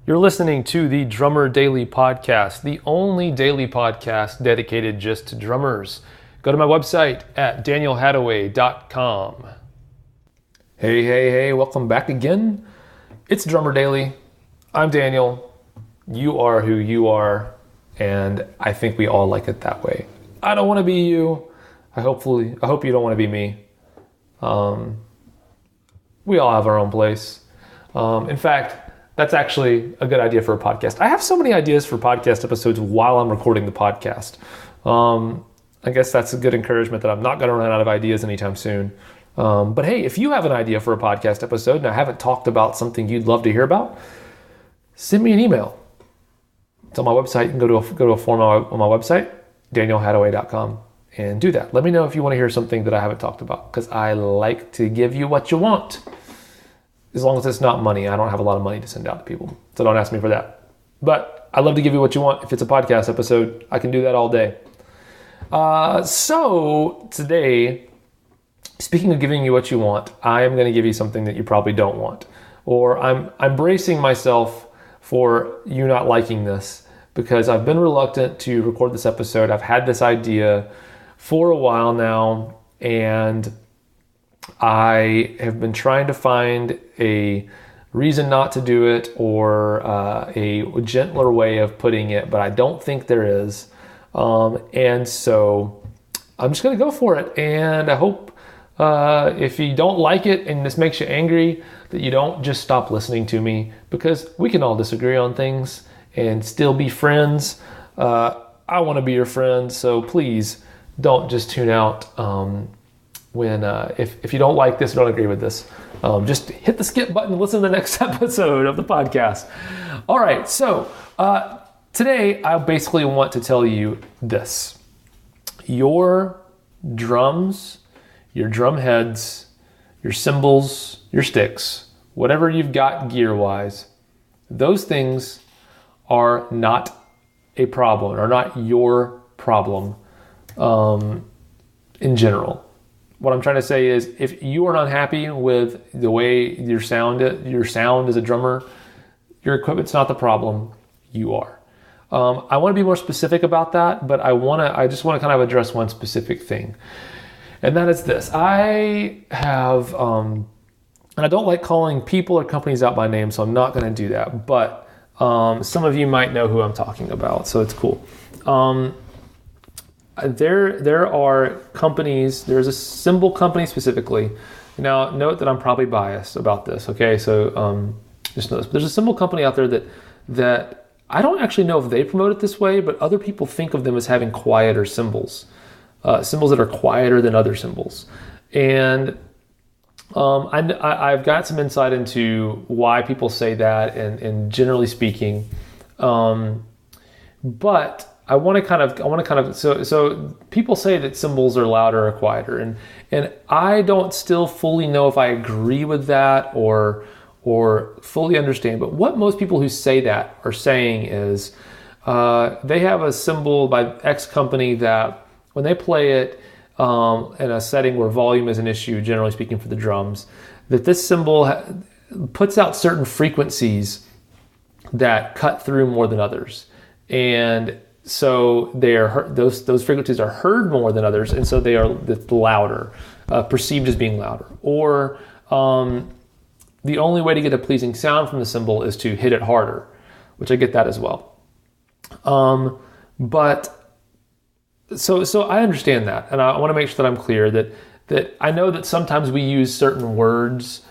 You're listening to the Drummer Daily Podcast, the only daily podcast dedicated just to drummers. Go to my website at danielhadaway.com. Hey, welcome back again. It's Drummer Daily. I'm Daniel. You are who you are, and I think we all like it that way. I don't want to be you. I hope you don't want to be me. We all have our own place. In fact, that's actually a good idea for a podcast. I have so many ideas for podcast episodes while I'm recording the podcast. I guess that's a good encouragement that I'm not going to run out of ideas anytime soon. But hey, if you have an idea for a podcast episode and I haven't talked about something you'd love to hear about, send me an email. It's on my website. You can go to a form on my website, danielhadaway.com, and do that. Let me know if you want to hear something that I haven't talked about, because I like to give you what you want. As long as it's not money. I don't have a lot of money to send out to people, so don't ask me for that. But I love to give you what you want. If it's a podcast episode, I can do that all day. So today, speaking of giving you what you want, I am going to give you something that you probably don't want. Or I'm bracing myself for you not liking this, because I've been reluctant to record this episode. I've had this idea for a while now, and I have been trying to find a reason not to do it, or a gentler way of putting it, but I don't think there is. And so I'm just going to go for it. And I hope if you don't like it and this makes you angry, that you don't just stop listening to me, because we can all disagree on things and still be friends. I want to be your friend, so please don't just tune out if you don't like this or don't agree with this. Just hit the skip button and listen to the next episode of the podcast. All right, so today I basically want to tell you this. Your drums, your drum heads, your cymbals, your sticks, whatever you've got gear-wise, those things are not a problem, or not your problem in general. What I'm trying to say is, if you are not happy with the way your sound as a drummer, your equipment's not the problem, you are. I want to be more specific about that, but I just want to kind of address one specific thing. And that is this. I have, and I don't like calling people or companies out by name, so I'm not going to do that. But some of you might know who I'm talking about, so it's cool. There are companies, there's a cymbal company specifically. Now, note that I'm probably biased about this, okay? So just know this. There's a cymbal company out there that I don't actually know if they promote it this way, but other people think of them as having quieter cymbals. Cymbals that are quieter than other cymbals. And I've got some insight into why people say that, and generally speaking. But I want to kind of so people say that cymbals are louder or quieter, and I don't still fully know if I agree with that or fully understand. But what most people who say that are saying is they have a cymbal by X company that when they play it in a setting where volume is an issue, generally speaking for the drums, that this cymbal puts out certain frequencies that cut through more than others, and so those frequencies are heard more than others, and so they are louder, perceived as being louder. Or the only way to get a pleasing sound from the cymbal is to hit it harder, which I get that as well. But so I understand that, and I want to make sure that I'm clear that I know that sometimes we use certain words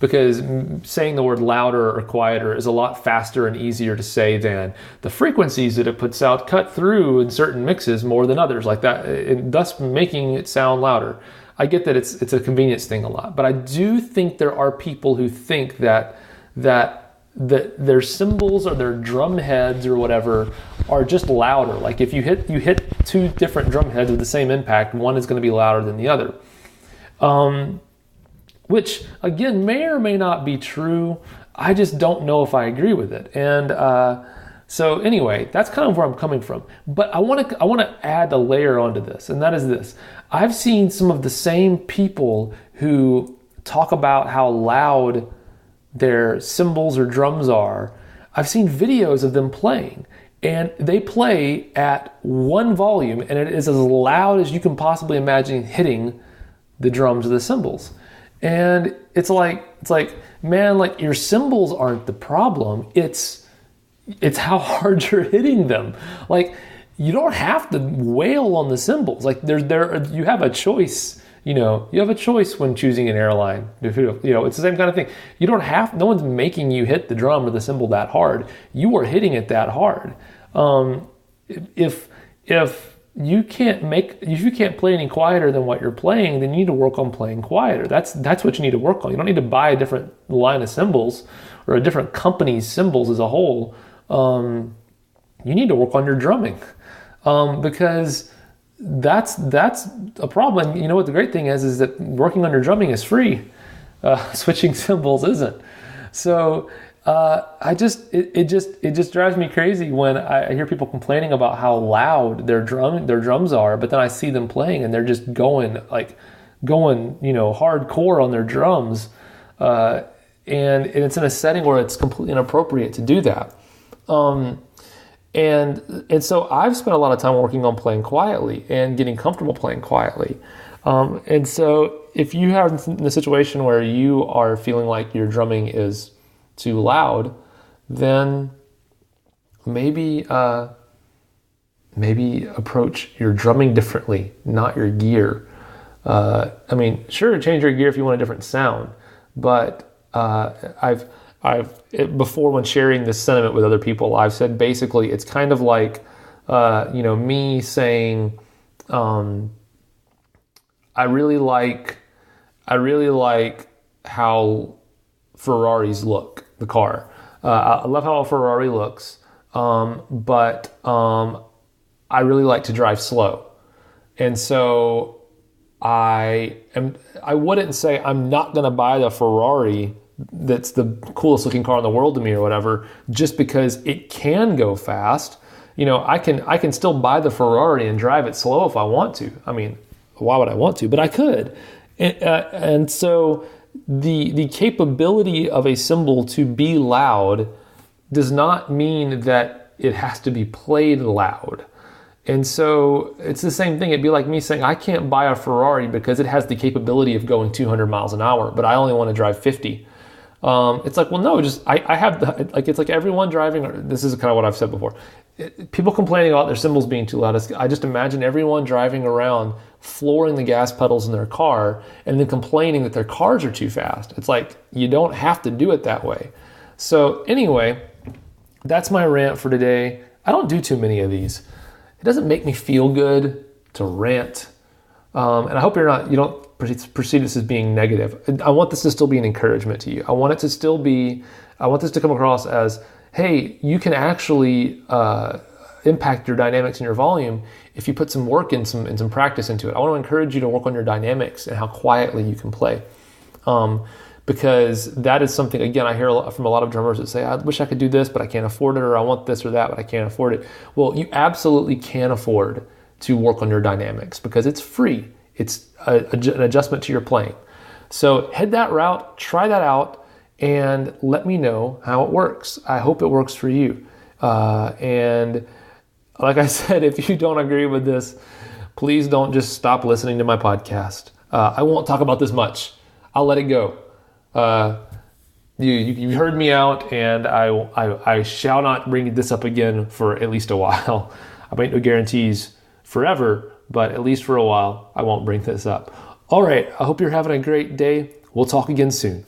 because saying the word louder or quieter is a lot faster and easier to say than the frequencies that it puts out cut through in certain mixes more than others, like that, and thus making it sound louder. I get that it's a convenience thing a lot, but I do think there are people who think that their cymbals or their drum heads or whatever are just louder. Like if you hit two different drum heads with the same impact, one is going to be louder than the other. Which, again, may or may not be true. I just don't know if I agree with it. And so anyway, that's kind of where I'm coming from. But I want to add a layer onto this, and that is this. I've seen some of the same people who talk about how loud their cymbals or drums are, I've seen videos of them playing, and they play at one volume, and it is as loud as you can possibly imagine hitting the drums or the cymbals. And it's like, man, like, your cymbals aren't the problem. It's how hard you're hitting them. Like, you don't have to wail on the cymbals. Like, you have a choice. You have a choice when choosing an airline. It's the same kind of thing. No one's making you hit the drum or the cymbal that hard. You are hitting it that hard. If you can't play any quieter than what you're playing, then you need to work on playing quieter. That's what you need to work on. You don't need to buy a different line of cymbals or a different company's cymbals as a whole. You need to work on your drumming, because that's a problem. You know what the great thing is that working on your drumming is free. Switching cymbals isn't. So it just drives me crazy when I hear people complaining about how loud their drums are, but then I see them playing and they're just going hardcore on their drums, and it's in a setting where it's completely inappropriate to do that. And so I've spent a lot of time working on playing quietly and getting comfortable playing quietly. And so if you have in a situation where you are feeling like your drumming is too loud, then maybe approach your drumming differently, not your gear. Sure, change your gear if you want a different sound, but before, when sharing this sentiment with other people, I've said basically it's kind of like me saying I really like how Ferraris look, the car. I love how a Ferrari looks, but I really like to drive slow. And so I wouldn't say I'm not going to buy the Ferrari that's the coolest looking car in the world to me or whatever, just because it can go fast. I can still buy the Ferrari and drive it slow if I want to. I mean, why would I want to? But I could. And so the capability of a cymbal to be loud does not mean that it has to be played loud. And so it's the same thing. It'd be like me saying, I can't buy a Ferrari because it has the capability of going 200 miles an hour, but I only want to drive 50. It's like, well, no, I have it's like everyone driving, this is kind of what I've said before. People complaining about their cymbals being too loud. I just imagine everyone driving around flooring the gas pedals in their car and then complaining that their cars are too fast. It's like, you don't have to do it that way. So anyway, that's my rant for today. I don't do too many of these. It doesn't make me feel good to rant. And I hope you don't perceive this as being negative. I want this to still be an encouragement to you. I want this to come across as, hey, you can actually impact your dynamics and your volume if you put some work and some practice into it. I want to encourage you to work on your dynamics and how quietly you can play. Because that is something, again, I hear from a lot of drummers that say, I wish I could do this, but I can't afford it, or I want this or that, but I can't afford it. Well, you absolutely can afford to work on your dynamics because it's free. It's an adjustment to your playing. So head that route, try that out, and let me know how it works. I hope it works for you. And like I said, if you don't agree with this, please don't just stop listening to my podcast. I won't talk about this much. I'll let it go. You heard me out, and I shall not bring this up again for at least a while. I make no guarantees forever, but at least for a while, I won't bring this up. All right, I hope you're having a great day. We'll talk again soon.